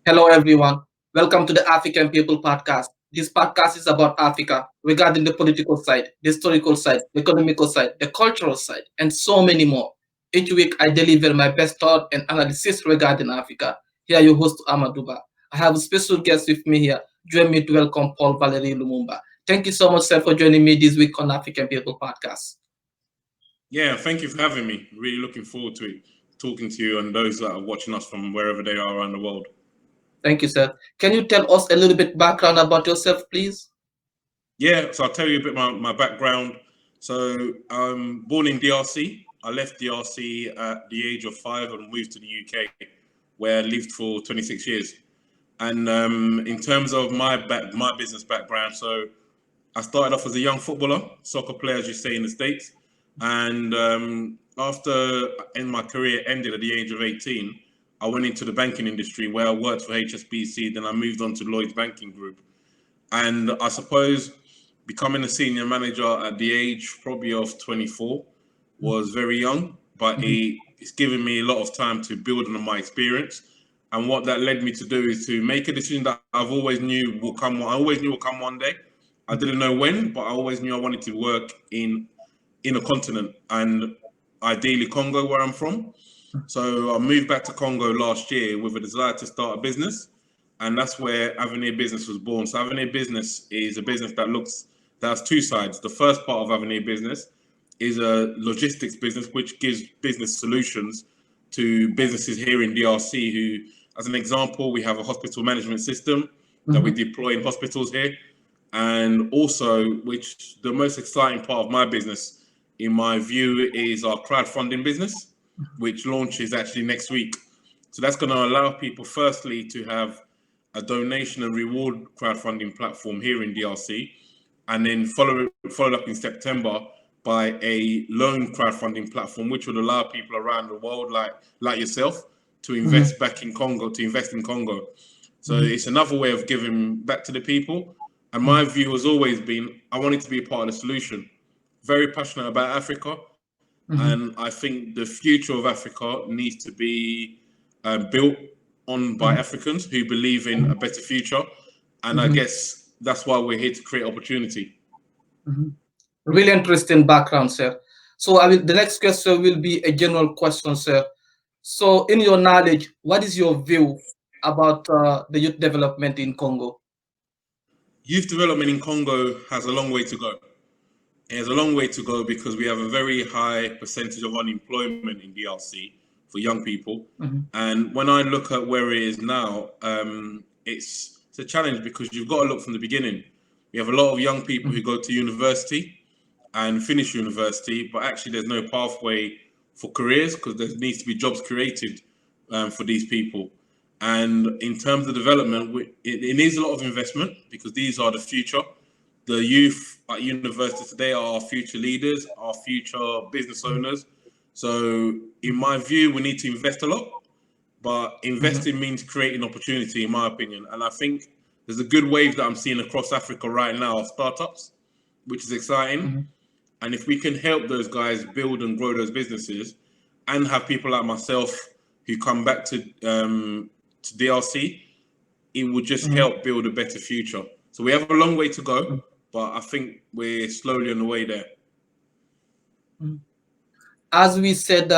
Hello, everyone. Welcome to the African People Podcast. This podcast is about Africa regarding the political side, the historical side, the economical side, the cultural side, and so many more. Each week, I deliver my best thought and analysis regarding Africa. Here, your host, Amaduba. I have a special guest with me here. Join me to welcome Paul Valery Lumumba. Thank you so much, sir, for joining me this week on African People Podcast. Yeah, thank you for having me. Really looking forward to it, talking to you and those that are watching us from wherever they are around the world. Thank you, sir. Can you tell us a little bit background about yourself, please? Yeah, so I'll tell you a bit about my background. So I'm born in DRC. I left DRC at the age of 5 and moved to the UK, where I lived for 26 years. And in terms of my business background, so I started off as a young footballer, soccer player, as you say in the States. And after my career ended at the age of 18, I went into the banking industry where I worked for HSBC. Then I moved on to Lloyd's Banking Group. And I suppose becoming a senior manager at the age probably of 24 was very young, but it's given me a lot of time to build on my experience. And what that led me to do is to make a decision that I've always knew will come. I always knew will come one day. I didn't know when, but I always knew I wanted to work in a continent, and ideally Congo, where I'm from. So I moved back to Congo last year with a desire to start a business, and that's where Avenir Business was born. So Avenir Business is a business that has two sides. The first part of Avenir Business is a logistics business which gives business solutions to businesses here in DRC who, as an example, we have a hospital management system that we deploy in hospitals here. And also, which the most exciting part of my business, in my view, is our crowdfunding business, which launches actually next week. So that's going to allow people, firstly, to have a donation and reward crowdfunding platform here in DRC, and then followed up in September by a loan crowdfunding platform, which would allow people around the world, like yourself, to invest back in Congo, to invest in Congo. So it's another way of giving back to the people. And my view has always been, I wanted to be a part of the solution. Very passionate about Africa. And I think the future of Africa needs to be built on by Africans who believe in a better future. And I guess that's why we're here to create opportunity. Really interesting background, sir. So the next question will be a general question, sir. So in your knowledge, what is your view about the youth development in Congo? Youth development in Congo has a long way to go. It has a long way to go because we have a very high percentage of unemployment in DRC for young people. And when I look at where it is now, it's a challenge because you've got to look from the beginning. We have a lot of young people who go to university and finish university, but actually there's no pathway for careers because there needs to be jobs created for these people. And in terms of development, it needs a lot of investment because these are the future. The youth at university today are our future leaders, our future business owners. So in my view, we need to invest a lot, but investing means creating opportunity, in my opinion. And I think there's a good wave that I'm seeing across Africa right now of startups, which is exciting. And if we can help those guys build and grow those businesses and have people like myself who come back to DRC, it would just help build a better future. So we have a long way to go, but I think we're slowly on the way there. As we said,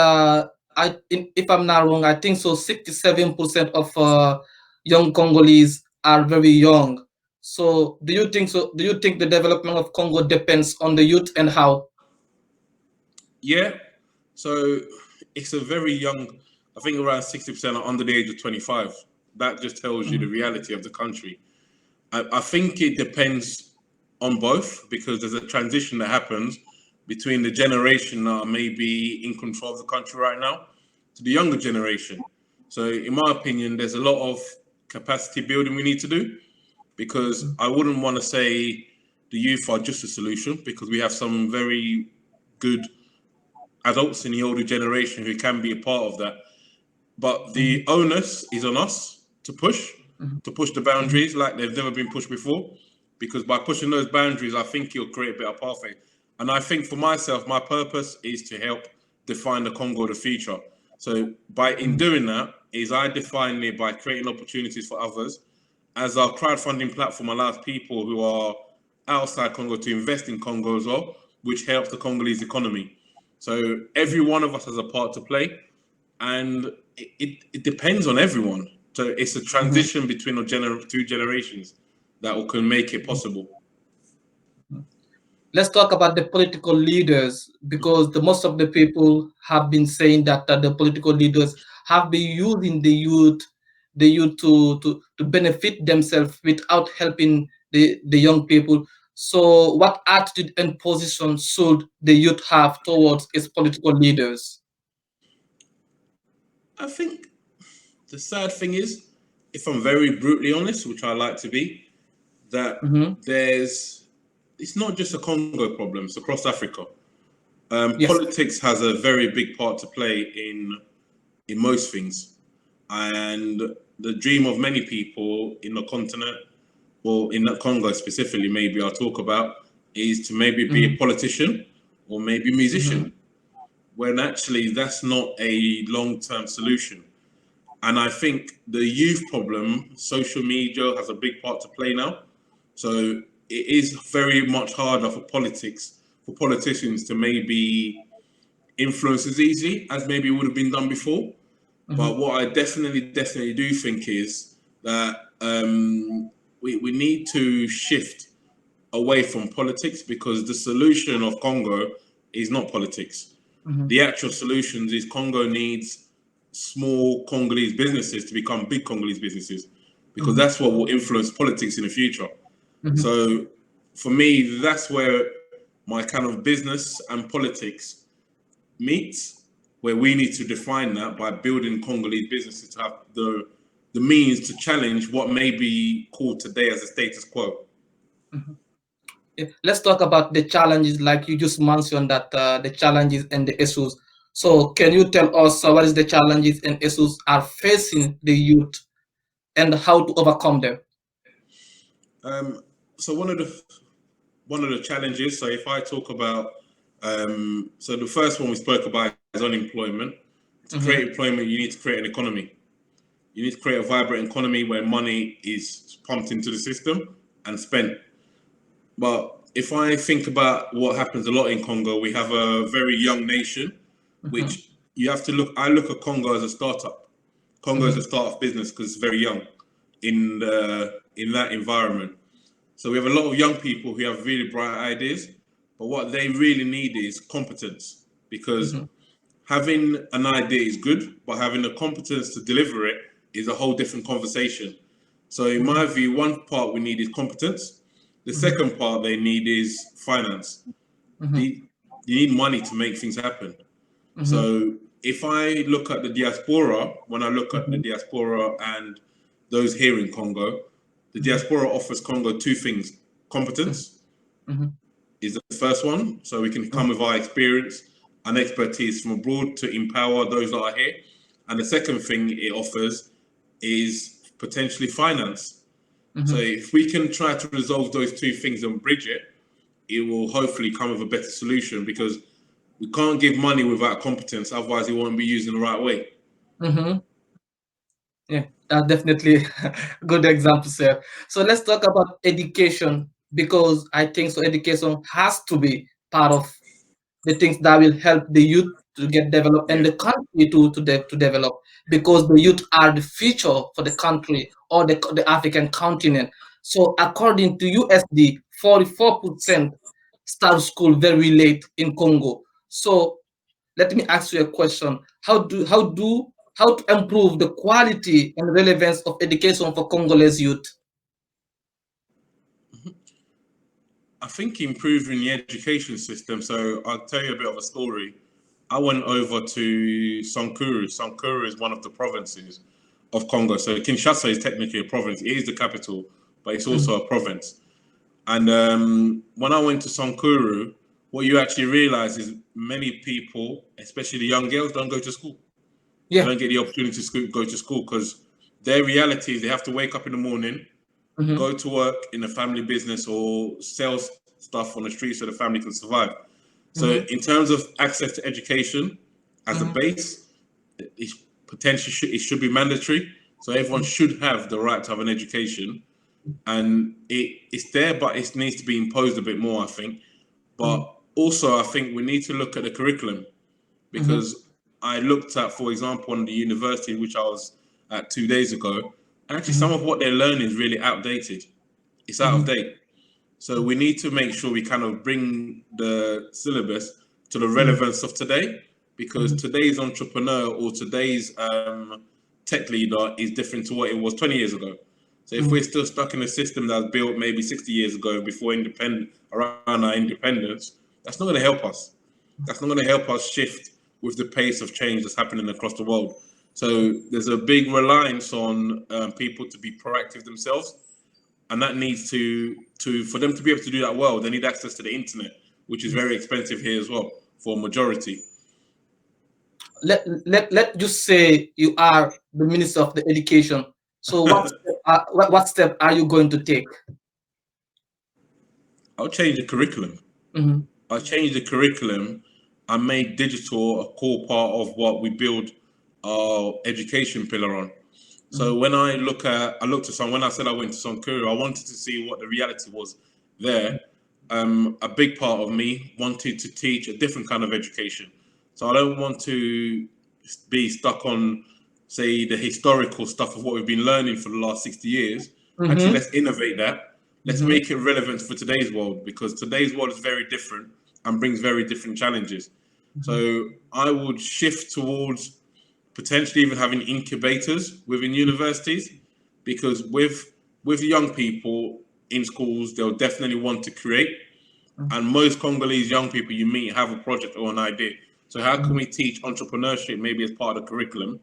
if I'm not wrong, I think so 67% of young Congolese are very young. So do you think so? Do you think the development of Congo depends on the youth and how? Yeah. So it's a very young, I think around 60% are under the age of 25. That just tells you the reality of the country. I think it depends on both because there's a transition that happens between the generation that are maybe in control of the country right now to the younger generation. So in my opinion, there's a lot of capacity building we need to do because I wouldn't want to say the youth are just a solution because we have some very good adults in the older generation who can be a part of that. But the onus is on us to push the boundaries like they've never been pushed before. Because by pushing those boundaries, I think you'll create a better pathway. And I think for myself, my purpose is to help define the Congo of the future. So in doing that is I define it by creating opportunities for others, as our crowdfunding platform allows people who are outside Congo to invest in Congo as well, which helps the Congolese economy. So every one of us has a part to play, and it depends on everyone. So it's a transition between two generations that can make it possible. Let's talk about the political leaders, because most of the people have been saying that the political leaders have been using the youth to benefit themselves without helping the young people. So what attitude and position should the youth have towards its political leaders? I think the sad thing is, if I'm very brutally honest, which I like to be, that Mm-hmm. it's not just a Congo problem, it's across Africa. Yes. Politics has a very big part to play in most things. And the dream of many people in the continent, or in Congo specifically, maybe I'll talk about, is to maybe be a politician or maybe a musician, when actually that's not a long-term solution. And I think the youth problem, social media has a big part to play now. So it is very much harder for politicians to maybe influence as easy as maybe would have been done before. But what I definitely do think is that we need to shift away from politics, because the solution of Congo is not politics. The actual solutions is Congo needs small Congolese businesses to become big Congolese businesses, because that's what will influence politics in the future. So for me, that's where my kind of business and politics meets, where we need to define that by building Congolese businesses to have the means to challenge what may be called today as a status quo. Let's talk about the challenges, like you just mentioned that the challenges and the issues. So can you tell us what is the challenges and issues are facing the youth and how to overcome them? So one of the challenges. So if I talk about, so the first one we spoke about is unemployment. To create employment, you need to create an economy. You need to create a vibrant economy where money is pumped into the system and spent. But if I think about what happens a lot in Congo, we have a very young nation, which you have to look. I look at Congo as a startup. Congo is a startup business because it's very young in that environment. So we have a lot of young people who have really bright ideas, but what they really need is competence, because having an idea is good, but having the competence to deliver it is a whole different conversation. So in my view, one part we need is competence. The second part they need is finance. You need money to make things happen. So if I look at the diaspora, when I look at the diaspora and those here in Congo, the diaspora offers Congo two things. Competence is the first one. So we can come with our experience and expertise from abroad to empower those that are here. And the second thing it offers is potentially finance. So if we can try to resolve those two things and bridge it, it will hopefully come with a better solution, because we can't give money without competence, otherwise it won't be used in the right way. Yeah, that's definitely a good example, sir. So let's talk about education, because I think so education has to be part of the things that will help the youth to get developed and Yeah. the country to develop, because the youth are the future for the country or the African continent. So according to USD, 44% start school very late in Congo. So let me ask you a question. How to improve the quality and relevance of education for Congolese youth? I think improving the education system. So I'll tell you a bit of a story. I went over to Sankuru. Sankuru is one of the provinces of Congo. So Kinshasa is technically a province. It is the capital, but it's also a province. And when I went to Sankuru, what you actually realize is many people, especially the young girls, don't go to school. They Yeah. don't get the opportunity to go to school, because their reality is they have to wake up in the morning, go to work in a family business or sell stuff on the street so the family can survive. So in terms of access to education as a base, it potentially it should be mandatory. So everyone should have the right to have an education, and it's there, but it needs to be imposed a bit more, I think. But also, I think we need to look at the curriculum, because I looked at, for example, on the university which I was at 2 days ago, and actually some of what they're learning is really outdated. It's out of date. So we need to make sure we kind of bring the syllabus to the relevance of today, because today's entrepreneur or today's tech leader is different to what it was 20 years ago. So if we're still stuck in a system that was built maybe 60 years ago before around our independence, that's not going to help us. That's not going to help us shift with the pace of change that's happening across the world. So there's a big reliance on people to be proactive themselves, and that needs to for them to be able to do that well, they need access to the internet, which is very expensive here as well for a majority. Let just say you are the Minister of the Education. So what step are you going to take? I'll change the curriculum. I'll change the curriculum and make digital a core part of what we build our education pillar on. So when I looked at when I said I went to Sonkuru, I wanted to see what the reality was there. A big part of me wanted to teach a different kind of education. So I don't want to be stuck on, say, the historical stuff of what we've been learning for the last 60 years. Actually, let's innovate that. Let's make it relevant for today's world, because today's world is very different and brings very different challenges. So I would shift towards potentially even having incubators within universities, because with young people in schools, they'll definitely want to create. And most Congolese young people you meet have a project or an idea. So how can we teach entrepreneurship maybe as part of the curriculum?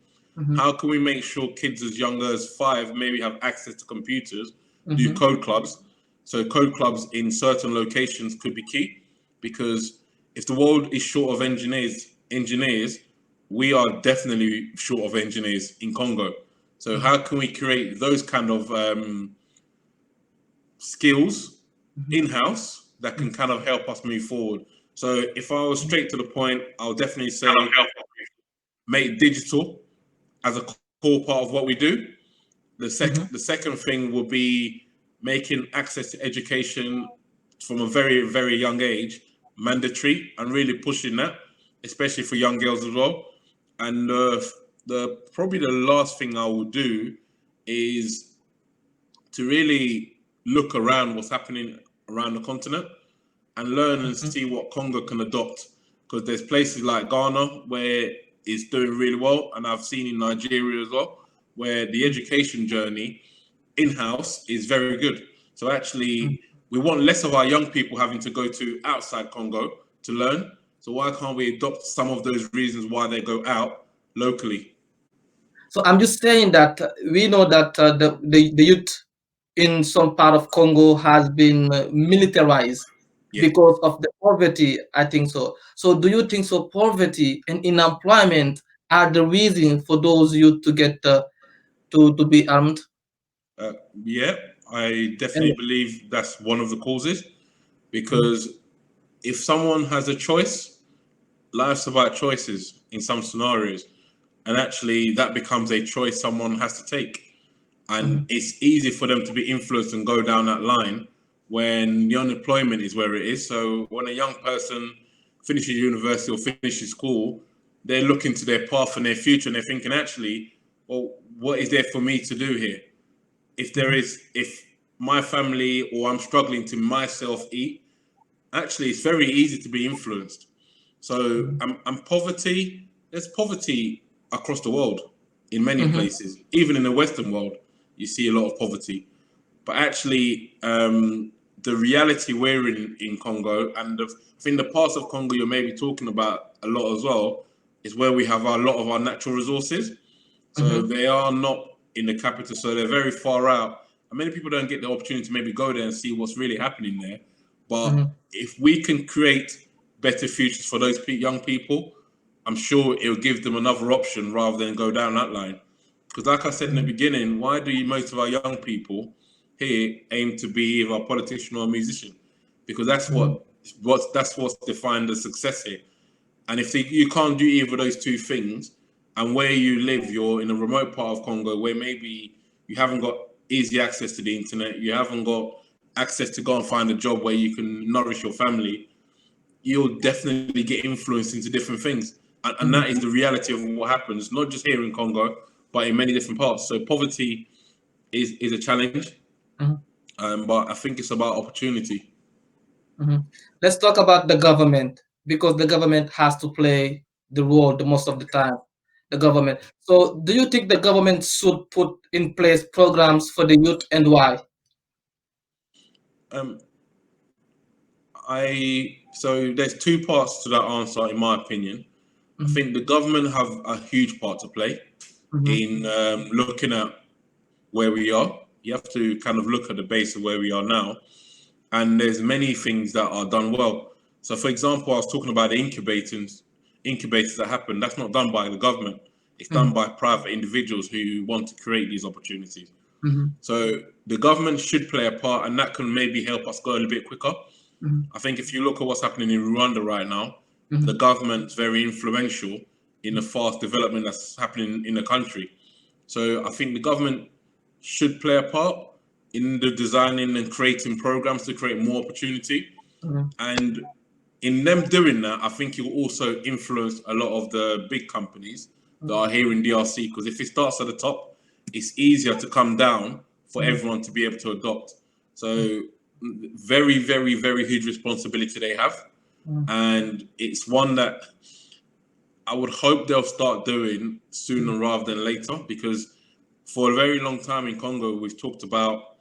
How can we make sure kids as young as 5 maybe have access to computers, do code clubs? So code clubs in certain locations could be key, because if the world is short of engineers, we are definitely short of engineers in Congo. So how can we create those kind of skills in-house that can kind of help us move forward? So if I was straight to the point, I'll definitely say make digital as a core part of what we do. The second thing will be making access to education from a very, very young age mandatory, and really pushing that, especially for young girls as well. And probably the last thing I will do is to really look around what's happening around the continent and learn and see what Congo can adopt. Because there's places like Ghana where it's doing really well, and I've seen in Nigeria as well, where the education journey in-house is very good. So actually, we want less of our young people having to go to outside Congo to learn. So why can't we adopt some of those reasons why they go out locally? So I'm just saying that we know that the youth in some part of Congo has been militarized because of the poverty. I think so. So do you think so? Poverty and unemployment are the reason for those youth to get to be armed? Yeah, I definitely believe that's one of the causes, because if someone has a choice, life's about choices in some scenarios, and actually that becomes a choice someone has to take. And it's easy for them to be influenced and go down that line when the unemployment is where it is. So when a young person finishes university or finishes school, they're looking to their path and their future, and they're thinking, actually, well, what is there for me to do here? If my family or I'm struggling to myself eat, actually it's very easy to be influenced. So and poverty, there's poverty across the world in many places, even in the Western world, you see a lot of poverty. But actually, the reality we're in Congo, and I think the parts of Congo you're maybe talking about a lot as well, is where we have a lot of our natural resources. So they are not in the capital, so they're very far out. And many people don't get the opportunity to maybe go there and see what's really happening there. But if we can create better futures for those young people, I'm sure it'll give them another option rather than go down that line. Because like I said in the beginning, why do most of our young people here aim to be either a politician or a musician? Because that's what's defined as success here. And if you can't do either of those two things, and where you live, you're in a remote part of Congo where maybe you haven't got easy access to the internet, you haven't got access to go and find a job where you can nourish your family, you'll definitely get influenced into different things. And that Mhm. is the reality of what happens, not just here in Congo, but in many different parts. So poverty is a challenge, Mhm. but I think it's about opportunity. Mhm. Let's talk about the government because the government has to play the role the most of the time. The government. So, do you think the government should put in place programs for the youth and why? Um, so there's two parts to that answer, in my opinion. I Mhm. think the government have a huge part to play Mhm. in looking at where we are. You have to kind of look at the base of where we are now, and there's many things that are done well. So, for example, I was talking about the incubators that happen. That's not done by the government. It's Mhm. done by private individuals who want to create these opportunities. Mhm. So the government should play a part, and that can maybe help us go a little bit quicker. Mhm. I think if you look at what's happening in Rwanda right now, the Mhm. government's very influential in the fast development that's happening in the country. So I think the government should play a part in the designing and creating programs to create more opportunity. Mhm. And in them doing that, I think it will also influence a lot of the big companies that Mhm. are here in DRC. Because if it starts at the top, it's easier to come down for Mhm. everyone to be able to adopt. So very, very, very huge responsibility they have, Mhm. and it's one that I would hope they'll start doing Mhm. sooner rather than later. Because for a very long time in Congo, we've talked about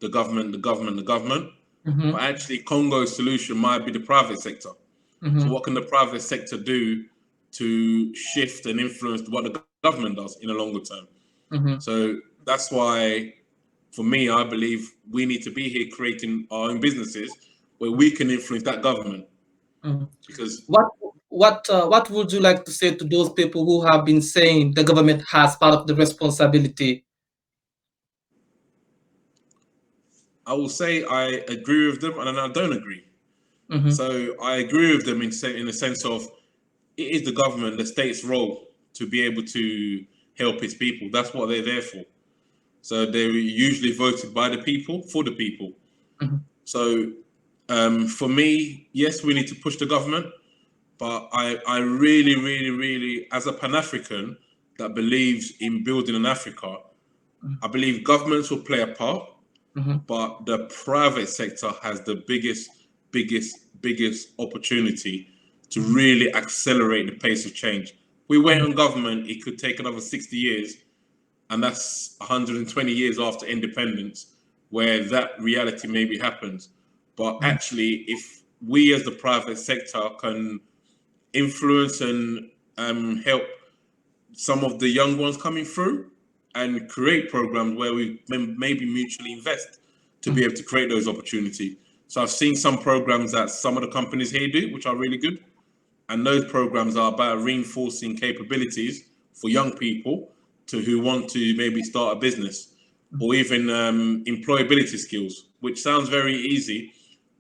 the government, the government, the government, Mhm. but actually Congo's solution might be the private sector. So, Mhm. what can the private sector do to shift and influence what the government does in the longer term? Mhm. So, that's why, for me, I believe we need to be here creating our own businesses where we can influence that government. Mhm. Because What what would you like to say to those people who have been saying the government has part of the responsibility? I will say I agree with them and then I don't agree. Mhm. So, I agree with them in the sense of it is the government, the state's role to be able to help its people. That's what they're there for. So they're usually voted by the people for the people. Mhm. So for me, yes, we need to push the government, but I really, really, really, as a Pan African that believes in building an Africa, Mhm. I believe governments will play a part, Mhm. but the private sector has the biggest opportunity to Mhm. really accelerate the pace of change. If we wait Mhm. on government, it could take another 60 years, and that's 120 years after independence, where that reality maybe happens. But Mhm. actually, if we as the private sector can influence and help some of the young ones coming through and create programs where we maybe mutually invest to be Mhm. able to create those opportunities. So I've seen some programs that some of the companies here do, which are really good. And those programs are about reinforcing capabilities for young people to who want to maybe start a business or even employability skills, which sounds very easy,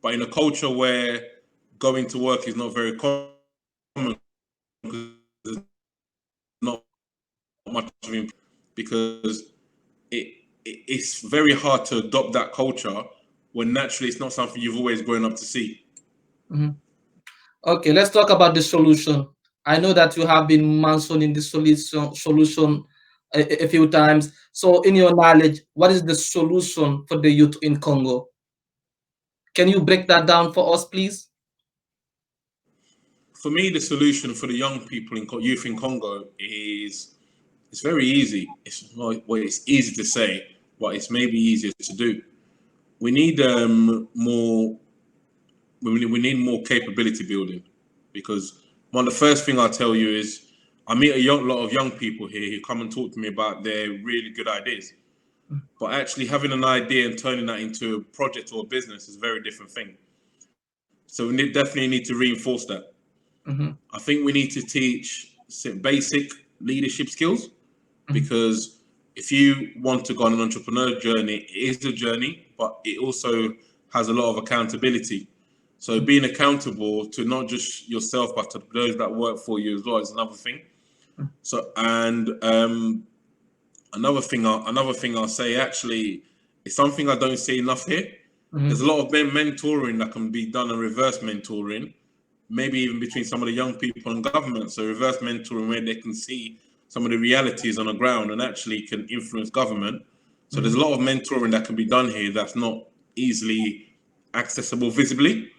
but in a culture where going to work is not very common because there's not much of because it's very hard to adopt that culture when naturally it's not something you've always grown up to see. Mhm. Okay, let's talk about the solution. I know that you have been mentioning the solution a few times. So, in your knowledge, what is the solution for the youth in Congo? Can you break that down for us, please? For me, the solution for the young people in youth in Congo is it's very easy. It's not, well, it's easy to say, but it's maybe easier to do. We need more. We need more capability building because one of the first thing I tell you is I meet a lot of young people here who come and talk to me about their really good ideas. But actually having an idea and turning that into a project or a business is a very different thing. So definitely need to reinforce that. Mhm. I think we need to teach some basic leadership skills Mhm. because if you want to go on an entrepreneur journey, it is a journey, but it also has a lot of accountability. So being accountable to not just yourself, but to those that work for you as well is another thing. So, and another thing I'll say actually is something I don't see enough here. There's a lot of mentoring that can be done, and reverse mentoring, maybe even between some of the young people and government. So reverse mentoring where they can see some of the realities on the ground and actually can influence government. So there's a lot of mentoring that can be done here that's not easily accessible visibly,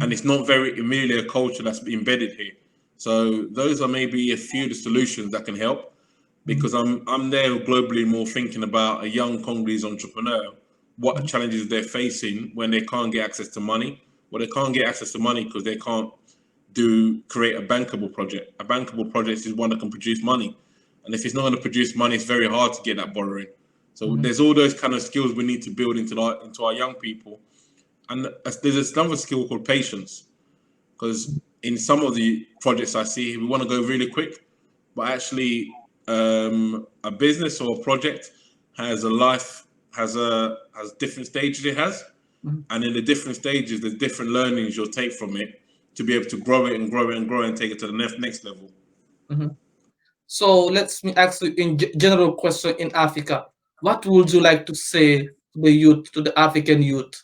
and it's not very immediately a culture that's embedded here. So those are maybe a few of the solutions that can help, because I'm there globally more thinking about a young Congolese entrepreneur, what challenges they're facing when they can't get access to money. Well, they can't get access to money because they can't create a bankable project. A bankable project is one that can produce money, and if it's not going to produce money, it's very hard to get that borrowing. So there's all those kind of skills we need to build into our young people, and there's another skill called patience, because in some of the projects I see, we want to go really quick, but actually, a business or a project has a life, has different stages it has, and in the different stages, there's different learnings you'll take from it to be able to grow it and grow it and grow it and take it to the next level. So let's me ask you in general question in Africa. What would you like to say to the youth, to the African youth?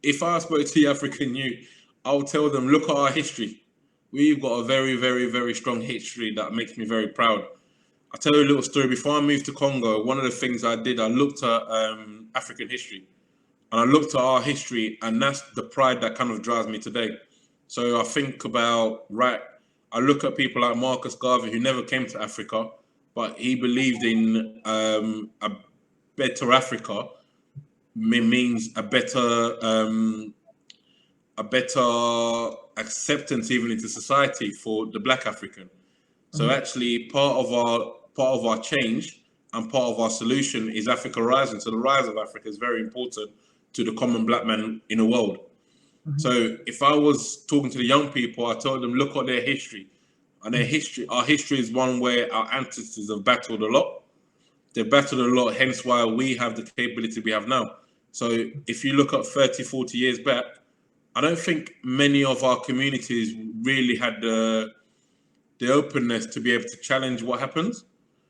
If I spoke to the African youth, I'll tell them, look at our history. We've got a very, very, very strong history that makes me very proud. I'll tell you a little story. Before I moved to Congo, one of the things I did, I looked at African history, and I looked at our history, and that's the pride that kind of drives me today. So I think about, right, I look at people like Marcus Garvey, who never came to Africa, but he believed in a better Africa means a better acceptance even into society for the Black African. So actually, part of our change and part of our solution is Africa rising. So the rise of Africa is very important to the common Black man in the world. So if I was talking to the young people, I told them, look at their history. And our history is one where our ancestors have battled a lot. They've battled a lot, hence why we have the capability we have now. So if you look at 30, 40 years back, I don't think many of our communities really had the openness to be able to challenge what happens.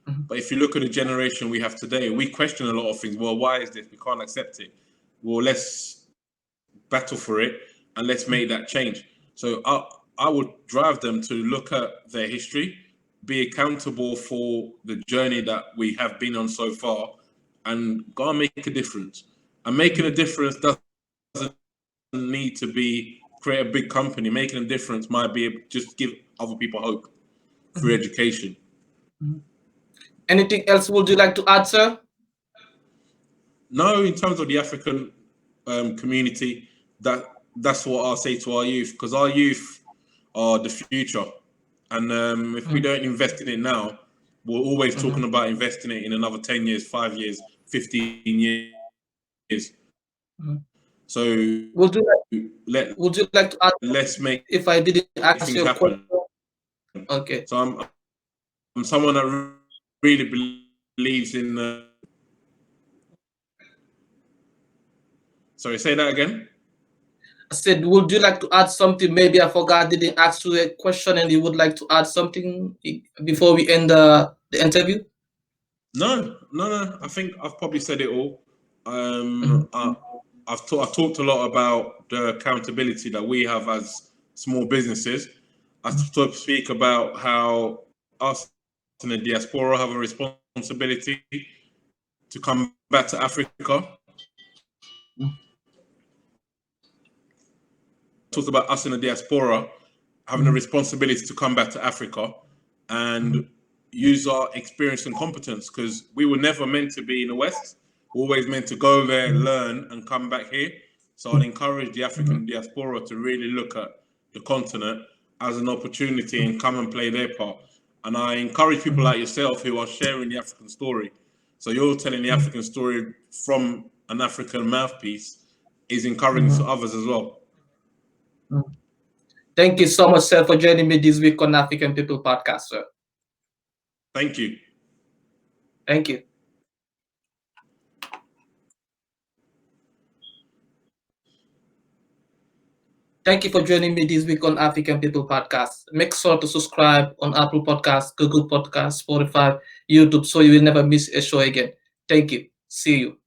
But if you look at the generation we have today, we question a lot of things. Well, why is this? We can't accept it. Well, let's battle for it and let's make that change. So I would drive them to look at their history, be accountable for the journey that we have been on so far, and go and make a difference. And making a difference doesn't need to be create a big company. Making a difference might be just give other people hope through education. Anything else would you like to add, sir? No, in terms of the African community, that's what I'll say to our youth, because our youth are the future, and if we don't invest in it now, we're always talking about investing it in another 10 years, 5 years, 15 years. So Would you like, would you like to add let's make if I didn't things ask your happen. question? So Okay. I'm someone that really believes in. Sorry, say that again. I said, would you like to add something? Maybe I forgot, didn't ask you a question and you would like to add something before we end the interview? No. I think I've probably said it all. I've talked a lot about the accountability that we have as small businesses. I speak about how us in the diaspora have a responsibility to come back to Africa. Talk about us in the diaspora having a responsibility to come back to Africa and use our experience and competence, because we were never meant to be in the West. We're always meant to go there, learn, and come back here. So I'd encourage the African diaspora to really look at the continent as an opportunity and come and play their part. And I encourage people like yourself who are sharing the African story. So you're telling the African story from an African mouthpiece is encouraging to others as well. Thank you so much, sir, for joining me this week on African People Podcast, sir. Thank you. Thank you. Thank you for joining me this week on African People Podcast. Make sure to subscribe on Apple Podcasts, Google Podcasts, Spotify, YouTube, so you will never miss a show again. Thank you. See you.